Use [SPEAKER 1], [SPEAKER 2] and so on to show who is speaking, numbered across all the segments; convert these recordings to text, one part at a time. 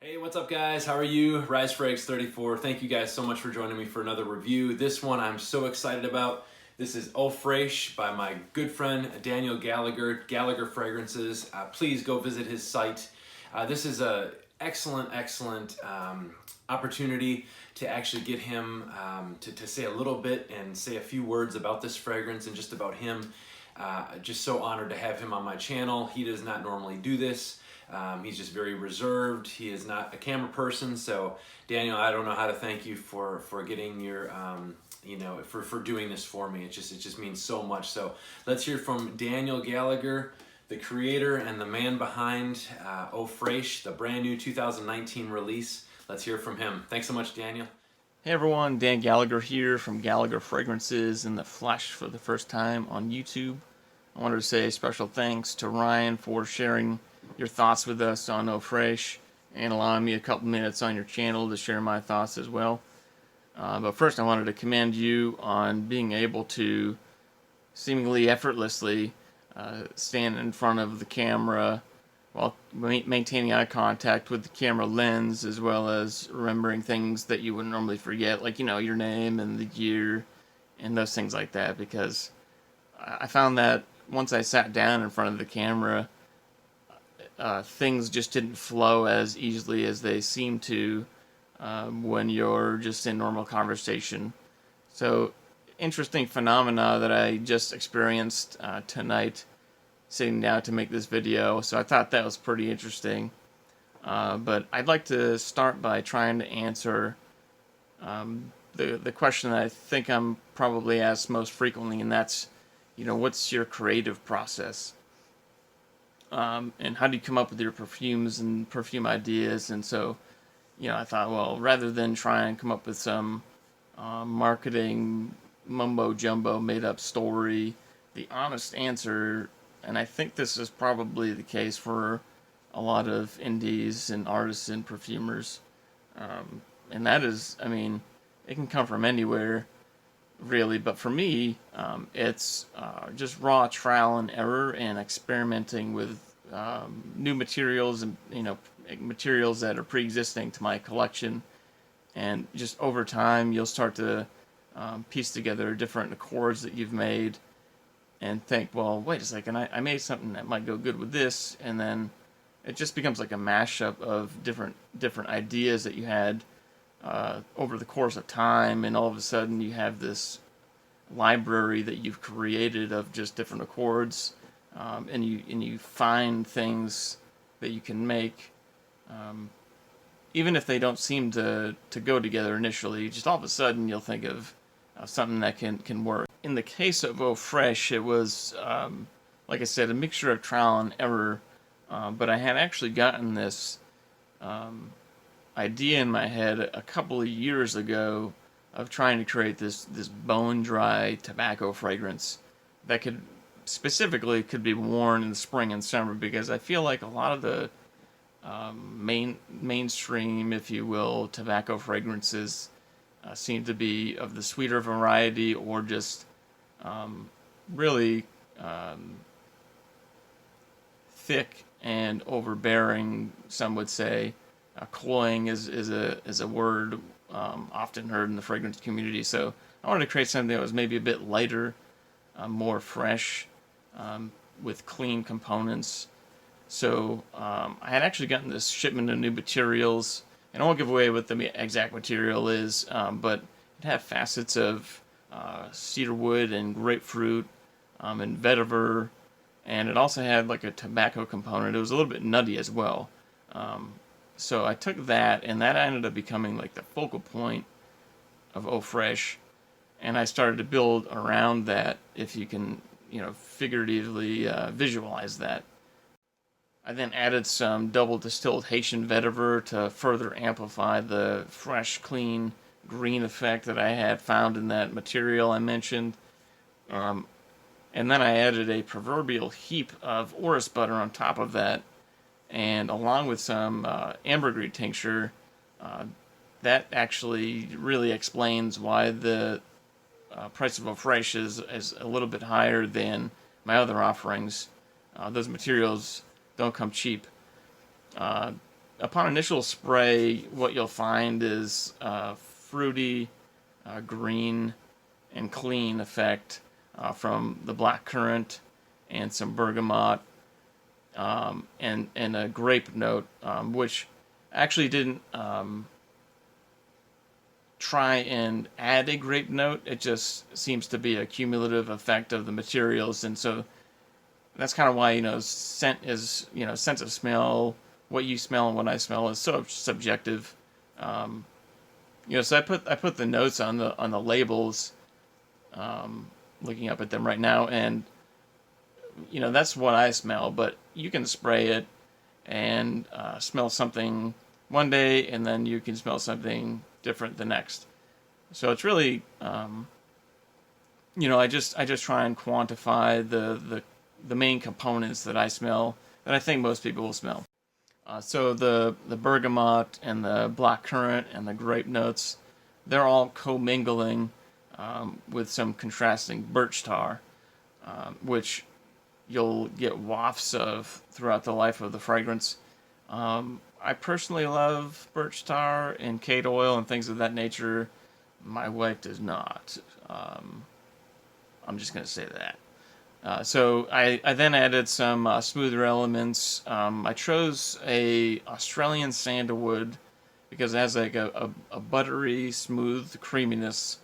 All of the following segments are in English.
[SPEAKER 1] Hey, what's up guys? How are you? RiseFrags34. Thank you guys so much for joining me for another review. This one I'm so excited about. This is Eau Fraiche by my good friend Daniel Gallagher, Gallagher Fragrances. Please go visit his site. This is a excellent opportunity to actually get him to say a little bit and say a few words about this fragrance and just about him. Just so honored to have him on my channel. He does not normally do this. He's just very reserved. He is not a camera person. So Daniel, I don't know how to thank you for getting your, for doing this for me. It just means so much. So let's hear from Daniel Gallagher, the creator and the man behind Eau Fraiche, the brand new 2019 release. Let's hear from him. Thanks so much, Daniel.
[SPEAKER 2] Hey everyone, Dan Gallagher here from Gallagher Fragrances in the flesh for the first time on YouTube. I wanted to say a special thanks to Ryan for sharing your thoughts with us on Eau Fraiche and allowing me a couple minutes on your channel to share my thoughts as well. But first I wanted to commend you on being able to seemingly effortlessly stand in front of the camera while maintaining eye contact with the camera lens, as well as remembering things that you would normally forget, like, your name and the year and those things like that, because I found that once I sat down in front of the camera, things just didn't flow as easily as they seem to when you're just in normal conversation. So, interesting phenomena that I just experienced tonight, sitting down to make this video. So I thought that was pretty interesting. But I'd like to start by trying to answer the question that I think I'm probably asked most frequently, and that's, what's your creative process? And how do you come up with your perfumes and perfume ideas? And so, I thought, well, rather than try and come up with some marketing mumbo-jumbo made-up story, the honest answer, and I think this is probably the case for a lot of indies and artists and perfumers, and that is, it can come from anywhere, really, but for me, it's just raw trial and error and experimenting with new materials and, materials that are pre-existing to my collection, and just over time, you'll start to piece together different accords that you've made and think, well, wait a second, I made something that might go good with this, and then it just becomes like a mashup of different ideas that you had over the course of time, and all of a sudden you have this library that you've created of just different accords, and you find things that you can make, even if they don't seem to go together initially. Just all of a sudden you'll think of something that can work. In the case of Eau Fraiche, it was, like I said, a mixture of trial and error, but I had actually gotten this idea in my head a couple of years ago of trying to create this bone-dry tobacco fragrance that could be worn in the spring and summer, because I feel like a lot of the mainstream, if you will, tobacco fragrances seem to be of the sweeter variety, or just really thick and overbearing, some would say. Cloying is a word often heard in the fragrance community. So I wanted to create something that was maybe a bit lighter, more fresh, with clean components. So I had actually gotten this shipment of new materials, and I won't give away what the exact material is, but it had facets of cedarwood and grapefruit and vetiver, and it also had like a tobacco component. It was a little bit nutty as well. So I took that, and that ended up becoming like the focal point of Eau Fraiche, and I started to build around that, if you can, figuratively visualize that. I then added some double distilled Haitian vetiver to further amplify the fresh, clean, green effect that I had found in that material I mentioned. And then I added a proverbial heap of orris butter on top of that, and along with some ambergris tincture. That actually really explains why the price of Eau Fraiche is a little bit higher than my other offerings. Those materials don't come cheap. Upon initial spray, what you'll find is fruity, green, and clean effect from the black currant and some bergamot, and a grape note, which actually didn't try and add a grape note. It just seems to be a cumulative effect of the materials, and so that's kind of why, scent is, sense of smell, what you smell and what I smell is so subjective. So I put the notes on the labels, looking up at them right now, and that's what I smell. But you can spray it and smell something one day, and then you can smell something different the next. So it's really, I just try and quantify the main components that I smell, that I think most people will smell. So the bergamot and the black currant and the grape notes, they're all commingling with some contrasting birch tar, which you'll get wafts of throughout the life of the fragrance. I personally love birch tar and cade oil and things of that nature. My wife does not. I'm just going to say that. So I then added some smoother elements. I chose a Australian sandalwood because it has like a buttery, smooth creaminess,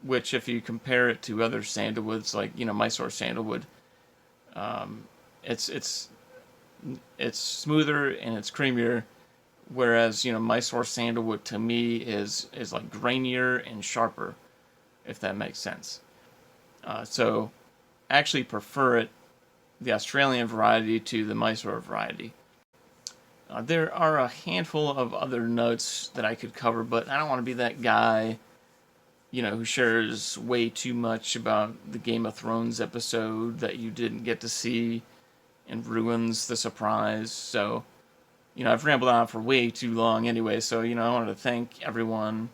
[SPEAKER 2] which if you compare it to other sandalwoods, like Mysore sandalwood, it's smoother and it's creamier, whereas Mysore sandalwood to me is like grainier and sharper, if that makes sense. So I actually prefer the Australian variety to the Mysore variety. There are a handful of other notes that I could cover, but I don't want to be that guy, who shares way too much about the Game of Thrones episode that you didn't get to see and ruins the surprise. So, I've rambled on for way too long anyway, so, I wanted to thank everyone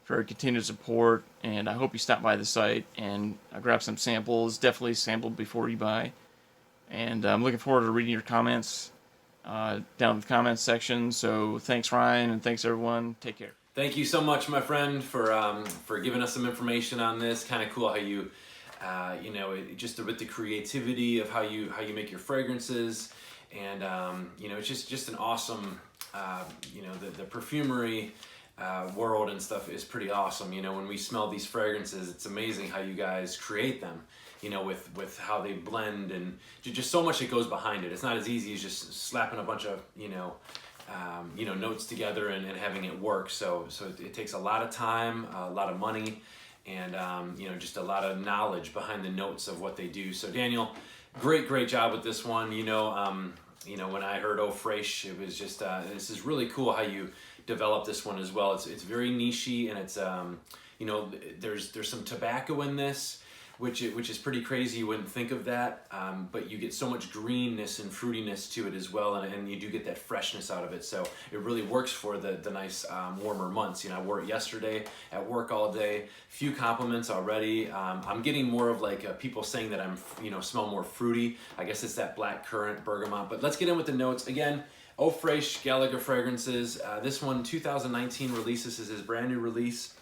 [SPEAKER 2] for continued support, and I hope you stop by the site and grab some samples. Definitely sample before you buy. And I'm looking forward to reading your comments down in the comments section. So thanks, Ryan, and thanks, everyone. Take care.
[SPEAKER 1] Thank you so much, my friend, for giving us some information on this. Kind of cool how you, just with the creativity of how you make your fragrances, and it's just an awesome, the perfumery world and stuff is pretty awesome. When we smell these fragrances, it's amazing how you guys create them. With how they blend and just so much that goes behind it. It's not as easy as just slapping a bunch of notes together and having it work. So it takes a lot of time, a lot of money, and just a lot of knowledge behind the notes of what they do. So Daniel, great job with this one. When I heard Eau Fraiche, it was just this is really cool how you developed this one as well. It's very nichey, and it's there's some tobacco in this, which is pretty crazy. You wouldn't think of that, but you get so much greenness and fruitiness to it as well, and you do get that freshness out of it. So it really works for the nice warmer months. I wore it yesterday at work all day. Few compliments already. I'm getting more of like people saying that I'm smell more fruity. I guess it's that black currant, bergamot. But let's get in with the notes again. Eau Fraiche Gallagher fragrances. This one 2019 release. This is his brand new release.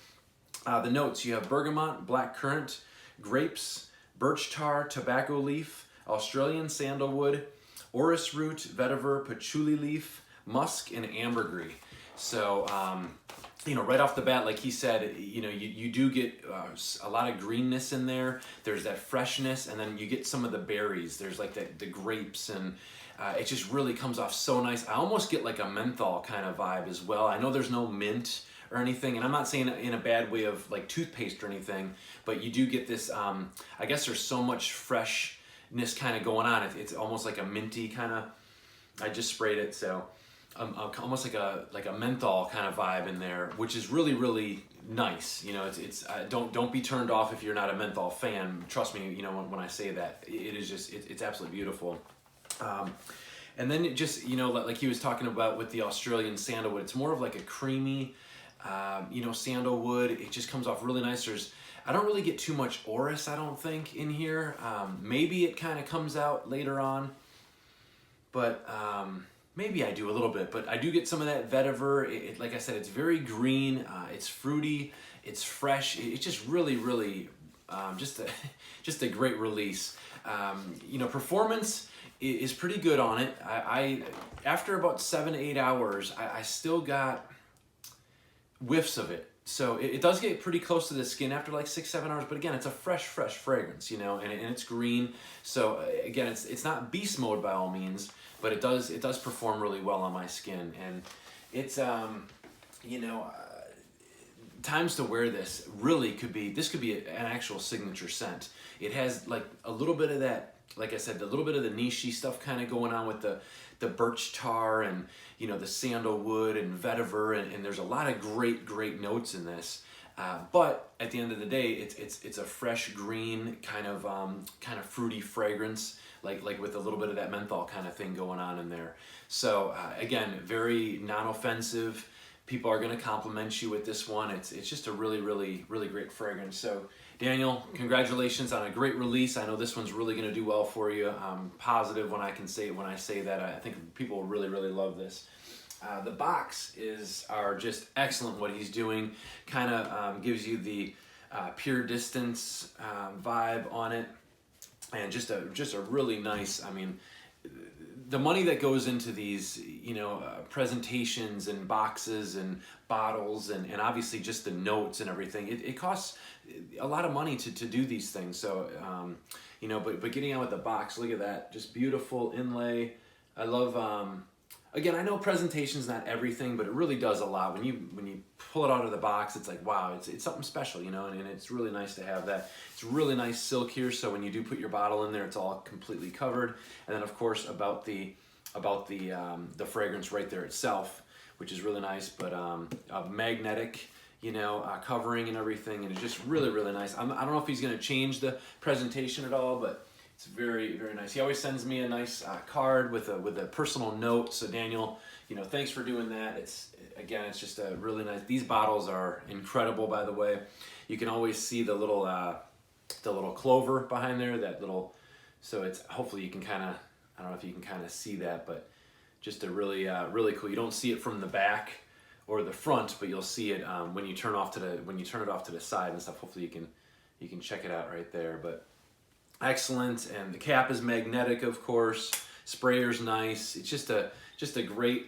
[SPEAKER 1] The notes, you have bergamot, black currant, grapes, birch tar, tobacco leaf, Australian sandalwood, orris root, vetiver, patchouli leaf, musk, and ambergris. So, right off the bat, like he said, you do get a lot of greenness in there. There's that freshness, and then you get some of the berries. There's like the grapes, and it just really comes off so nice. I almost get like a menthol kind of vibe as well. I know there's no mint or anything, and I'm not saying it in a bad way of like toothpaste or anything, but you do get this, I guess there's so much freshness kind of going on. It's almost like a minty kind of, I just sprayed it, so almost like a menthol kind of vibe in there, which is really nice. Don't be turned off if you're not a menthol fan. Trust me, when I say that, it is just, it's absolutely beautiful. And then it just, like he was talking about with the Australian sandalwood, it's more of like a creamy, sandalwood. It just comes off really nice. There's I don't really get too much orris, I don't think, in here. Maybe it kind of comes out later on, but maybe I do a little bit. But I do get some of that vetiver. Like I said, it's very green. It's fruity. It's fresh. It's just really, really just a great release. Performance is pretty good on it. I after about 7 to 8 hours, I still got whiffs of it. So it does get pretty close to the skin after like 6-7 hours, but again, it's a fresh fragrance, and it's green. So again, it's not beast mode by all means, but it does perform really well on my skin, and it's times to wear this really could be an actual signature scent. It has like a little bit of that, like I said, a little bit of the niche-y stuff kind of going on with the birch tar and the sandalwood and vetiver, and there's a lot of great notes in this. But at the end of the day, it's a fresh green kind of fruity fragrance, like with a little bit of that menthol kind of thing going on in there. So again, very non-offensive. People are going to compliment you with this one. It's just a really great fragrance. So Daniel, congratulations on a great release. I know this one's really going to do well for you. I'm positive when I say that. I think people will really love this. The box are just excellent. What he's doing kind of gives you the pure distance vibe on it, and just a really nice. I mean, the money that goes into these, presentations and boxes and bottles and obviously just the notes and everything, it costs a lot of money to do these things. So, but getting out with the box, look at that, just beautiful inlay. I love, again, I know presentation's not everything, but it really does a lot. When you pull it out of the box, it's like, wow, it's something special, and it's really nice to have that. It's really nice silk here, so when you do put your bottle in there, it's all completely covered. And then of course about the fragrance right there itself, which is really nice, but a magnetic, covering and everything, and it's just really nice. I don't know if he's going to change the presentation at all, but it's very nice. He always sends me a nice card with a personal note. So Daniel, thanks for doing that. It's just a really nice. These bottles are incredible, by the way. You can always see the little clover behind there. So it's hopefully you can kind of, I don't know if you can kind of see that, but just a really cool. You don't see it from the back or the front, but you'll see it when you turn it off to the side and stuff. Hopefully you can check it out right there, but. Excellent, and the cap is magnetic, of course. Sprayer's nice. It's just a great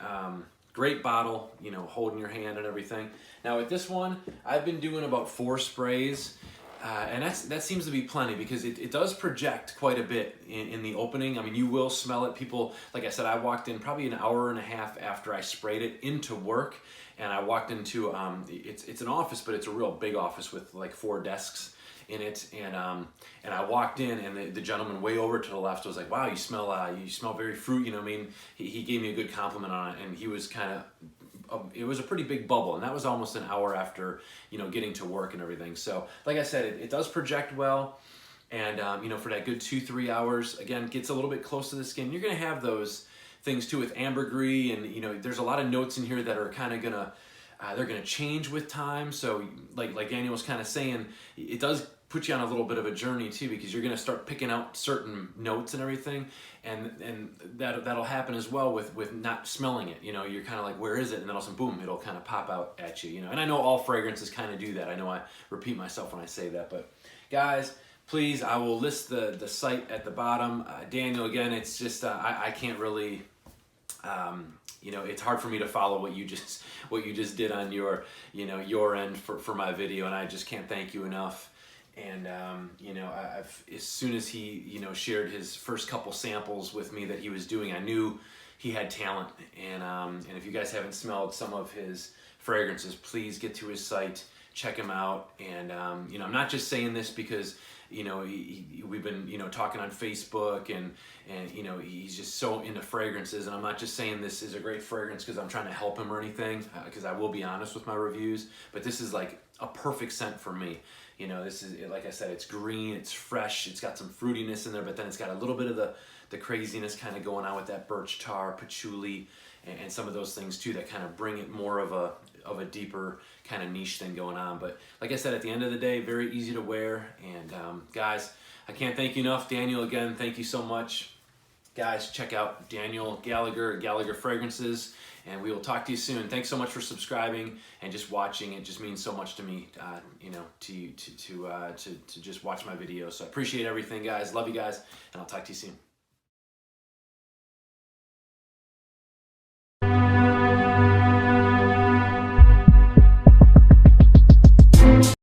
[SPEAKER 1] bottle, holding your hand and everything. Now with this one, I've been doing about 4 sprays, and that seems to be plenty because it does project quite a bit in the opening. I mean, you will smell it. People, like I said, I walked in probably an hour and a half after I sprayed it into work, and I walked into it's an office, but it's a real big office with like 4 desks in it, and I walked in, and the gentleman way over to the left was like, "Wow, you smell very fruit." He gave me a good compliment on it, and he was it was a pretty big bubble, and that was almost an hour after getting to work and everything. So like I said, it does project well, and for that good 2-3 hours, again, gets a little bit close to the skin. You're gonna have those things too with ambergris, and there's a lot of notes in here that are kind of gonna they're going to change with time. So like Daniel was kind of saying, it does put you on a little bit of a journey too, because you're going to start picking out certain notes and everything, and that'll happen as well with not smelling it. You're kind of like, where is it? And then all of a sudden, boom, it'll kind of pop out at you. And I know all fragrances kind of do that. I know I repeat myself when I say that, but guys, please, I will list the site at the bottom. Daniel, again, it's just I can't really. It's hard for me to follow what you just did on your end for my video, and I just can't thank you enough. And I've, as soon as he shared his first couple samples with me that he was doing, I knew he had talent. And if you guys haven't smelled some of his fragrances, please get to his site, check him out. And I'm not just saying this because we've been talking on Facebook, and he's just so into fragrances, and I'm not just saying this is a great fragrance because I'm trying to help him or anything, because I will be honest with my reviews, but this is like a perfect scent for me. You know, this is, like I said, it's green, it's fresh, it's got some fruitiness in there, but then it's got a little bit of the craziness kind of going on with that birch tar, patchouli, and some of those things too that kind of bring it more of a deeper kind of niche thing going on. But like I said, at the end of the day, very easy to wear. And guys, I can't thank you enough. Daniel, again, thank you so much. Guys, check out Daniel Gallagher, Gallagher Fragrances, and we will talk to you soon. Thanks so much for subscribing and just watching. It just means so much to me, you know, to just watch my videos. So I appreciate everything, guys. Love you guys, and I'll talk to you soon.